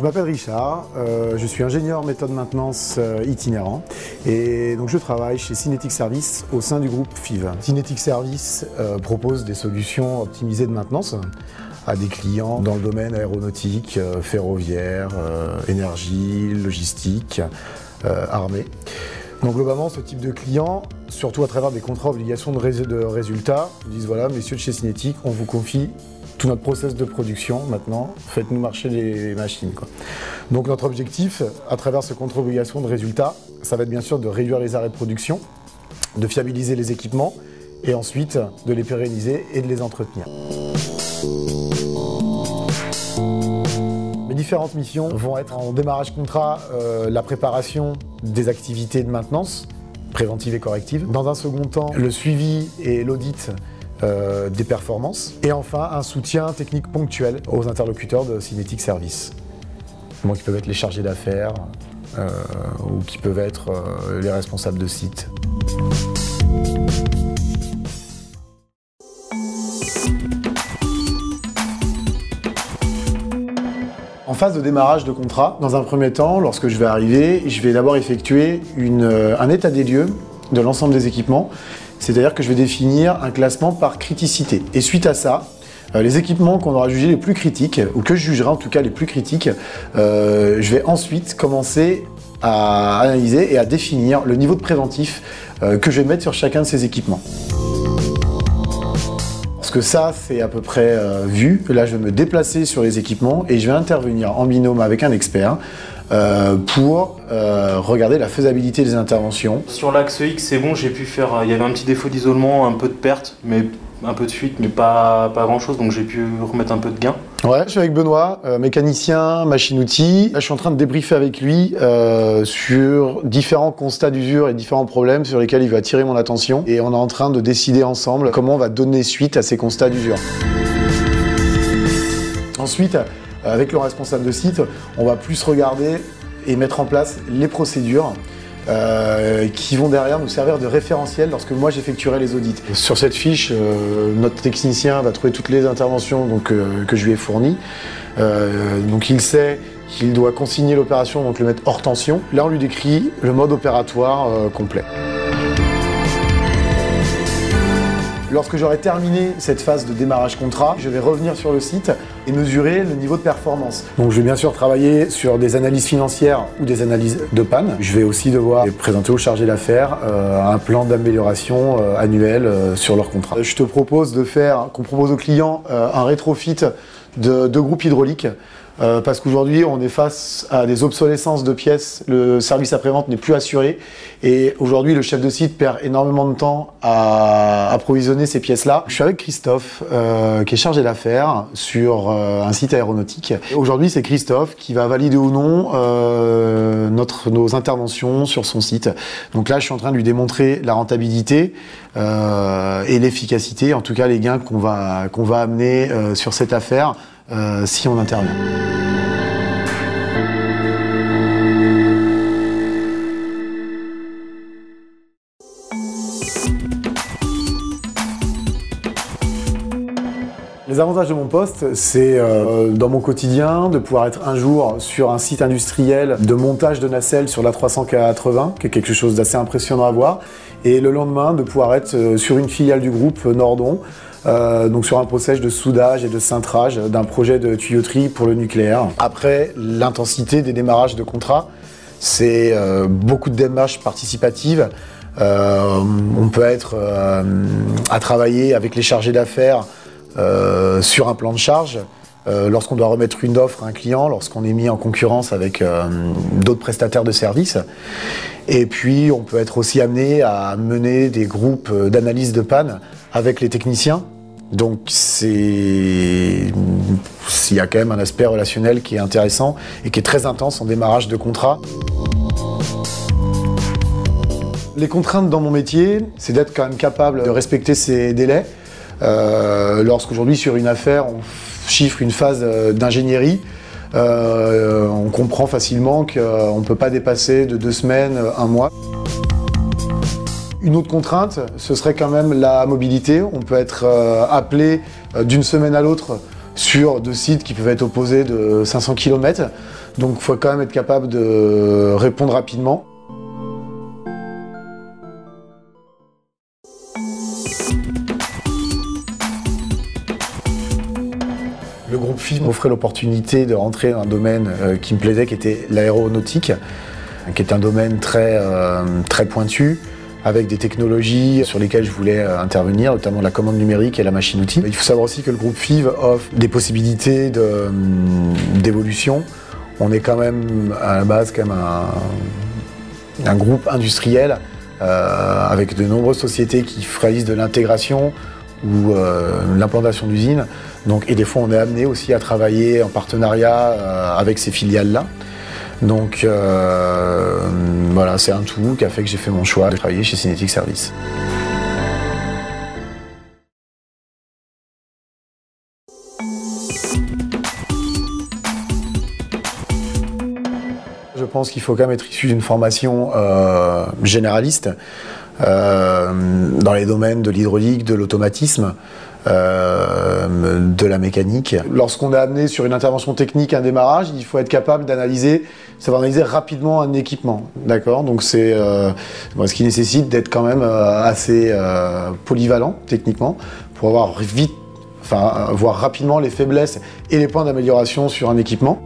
m'appelle Richard, je suis ingénieur méthode maintenance itinérant et donc je travaille chez Cinetic Service au sein du groupe FIV. Cinetic Service propose des solutions optimisées de maintenance à des clients dans le domaine aéronautique, ferroviaire, énergie, logistique, armée. Donc globalement, ce type de clients, surtout à travers des contrats obligations de résultats, disent voilà, messieurs de chez Cinetic, on vous confie tout notre process de production maintenant, faites-nous marcher les machines, quoi. Donc notre objectif, à travers ce contrat obligation de résultats, ça va être bien sûr de réduire les arrêts de production, de fiabiliser les équipements et ensuite de les pérenniser et de les entretenir. Mes différentes missions vont être en démarrage contrat, la préparation des activités de maintenance, préventive et corrective. Dans un second temps, le suivi et l'audit des performances. Et enfin, un soutien technique ponctuel aux interlocuteurs de Cinetic Service. Qui peuvent être les chargés d'affaires ou qui peuvent être les responsables de site. En phase de démarrage de contrat, dans un premier temps, lorsque je vais arriver, je vais d'abord effectuer un état des lieux de l'ensemble des équipements. C'est-à-dire que je vais définir un classement par criticité. Et suite à ça, les équipements qu'on aura jugés les plus critiques, ou que je jugerai en tout cas les plus critiques, je vais ensuite commencer à analyser et à définir le niveau de préventif que je vais mettre sur chacun de ces équipements. Parce que ça, c'est à peu près vu. Là, je vais me déplacer sur les équipements et je vais intervenir en binôme avec un expert pour regarder la faisabilité des interventions. Sur l'axe X, c'est bon, j'ai pu faire. Il y avait un petit défaut d'isolement, un peu de perte, mais un peu de fuite, mais pas grand chose, donc j'ai pu remettre un peu de gain. Ouais, je suis avec Benoît, mécanicien, machine-outil. Là, je suis en train de débriefer avec lui sur différents constats d'usure et différents problèmes sur lesquels il va attirer mon attention. Et on est en train de décider ensemble comment on va donner suite à ces constats d'usure. Ensuite, avec le responsable de site, on va plus regarder et mettre en place les procédures qui vont derrière nous servir de référentiel lorsque moi j'effectuerai les audits. Sur cette fiche, notre technicien va trouver toutes les interventions que je lui ai fournies. Donc il sait qu'il doit consigner l'opération, donc le mettre hors tension. Là on lui décrit le mode opératoire complet. Lorsque j'aurai terminé cette phase de démarrage contrat, je vais revenir sur le site et mesurer le niveau de performance. Donc je vais bien sûr travailler sur des analyses financières ou des analyses de panne. Je vais aussi devoir présenter aux chargés d'affaires un plan d'amélioration annuel sur leur contrat. Je te propose qu'on propose aux clients un rétrofit de groupe hydraulique. Parce qu'aujourd'hui, on est face à des obsolescences de pièces, le service après-vente n'est plus assuré et aujourd'hui, le chef de site perd énormément de temps à approvisionner ces pièces-là. Je suis avec Christophe, qui est chargé d'affaires sur un site aéronautique. Aujourd'hui, c'est Christophe qui va valider ou non nos interventions sur son site. Donc là, je suis en train de lui démontrer la rentabilité et l'efficacité, en tout cas les gains qu'on va amener sur cette affaire si on intervient. Les avantages de mon poste, c'est dans mon quotidien de pouvoir être un jour sur un site industriel de montage de nacelles sur l'A380, qui est quelque chose d'assez impressionnant à voir, et le lendemain de pouvoir être sur une filiale du groupe Nordon, donc sur un process de soudage et de cintrage d'un projet de tuyauterie pour le nucléaire. Après, l'intensité des démarrages de contrats, c'est beaucoup de démarches participatives. On peut être à travailler avec les chargés d'affaires sur un plan de charge, lorsqu'on doit remettre une offre à un client, lorsqu'on est mis en concurrence avec d'autres prestataires de services. Et puis, on peut être aussi amené à mener des groupes d'analyse de panne avec les techniciens. Donc, il y a quand même un aspect relationnel qui est intéressant et qui est très intense en démarrage de contrat. Les contraintes dans mon métier, c'est d'être quand même capable de respecter ces délais. Lorsqu'aujourd'hui, sur une affaire, on chiffre une phase d'ingénierie, on comprend facilement qu'on ne peut pas dépasser de 2 semaines, 1 mois. Une autre contrainte, ce serait quand même la mobilité. On peut être appelé d'une semaine à l'autre sur 2 sites qui peuvent être opposés de 500 km. Donc il faut quand même être capable de répondre rapidement. Le groupe FIV m'offrait l'opportunité de rentrer dans un domaine qui me plaisait, qui était l'aéronautique, qui est un domaine très pointu, avec des technologies sur lesquelles je voulais intervenir, notamment la commande numérique et la machine-outil. Il faut savoir aussi que le groupe FIV offre des possibilités d'évolution. On est quand même à la base quand même un groupe industriel avec de nombreuses sociétés qui réalisent de l'intégration ou l'implantation d'usines. Et des fois, on est amené aussi à travailler en partenariat avec ces filiales-là. Donc voilà, c'est un tout qui a fait que j'ai fait mon choix de travailler chez Synetic Services. Je pense qu'il faut quand même être issu d'une formation généraliste dans les domaines de l'hydraulique, de l'automatisme, de la mécanique. Lorsqu'on est amené sur une intervention technique, un démarrage, il faut être capable savoir analyser rapidement un équipement. D'accord ? Donc c'est ce qui nécessite d'être quand même assez polyvalent techniquement pour voir rapidement les faiblesses et les points d'amélioration sur un équipement.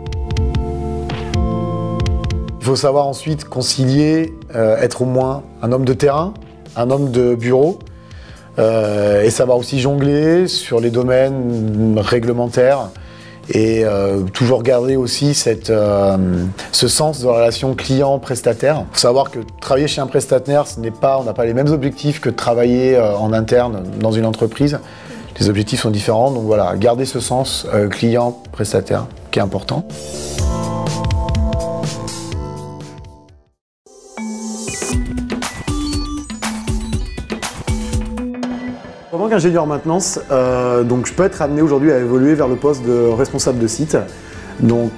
Il faut savoir ensuite concilier, être au moins un homme de terrain, un homme de bureau, et savoir aussi jongler sur les domaines réglementaires et toujours garder aussi ce sens de la relation client-prestataire. Il faut savoir que travailler chez un prestataire, on n'a pas les mêmes objectifs que de travailler en interne dans une entreprise. Les objectifs sont différents, donc voilà, garder ce sens client-prestataire qui est important. En tant qu'ingénieur maintenance, je peux être amené aujourd'hui à évoluer vers le poste de responsable de site. Donc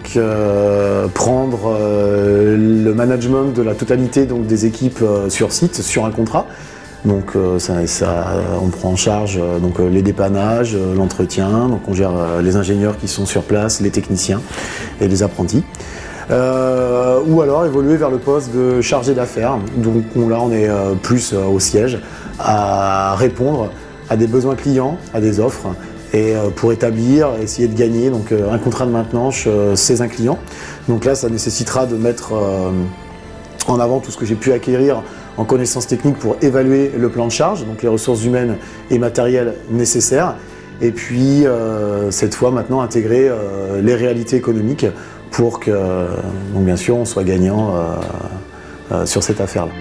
prendre le management de la totalité des équipes sur site, sur un contrat. Donc on prend en charge les dépannages, l'entretien, donc on gère les ingénieurs qui sont sur place, les techniciens et les apprentis. Ou alors évoluer vers le poste de chargé d'affaires. Donc là on est plus au siège à répondre à des besoins clients, à des offres, et pour essayer de gagner un contrat de maintenance chez un client. Donc là, ça nécessitera de mettre en avant tout ce que j'ai pu acquérir en connaissances techniques pour évaluer le plan de charge, donc les ressources humaines et matérielles nécessaires, et puis cette fois maintenant intégrer les réalités économiques pour que, bien sûr, on soit gagnant sur cette affaire-là.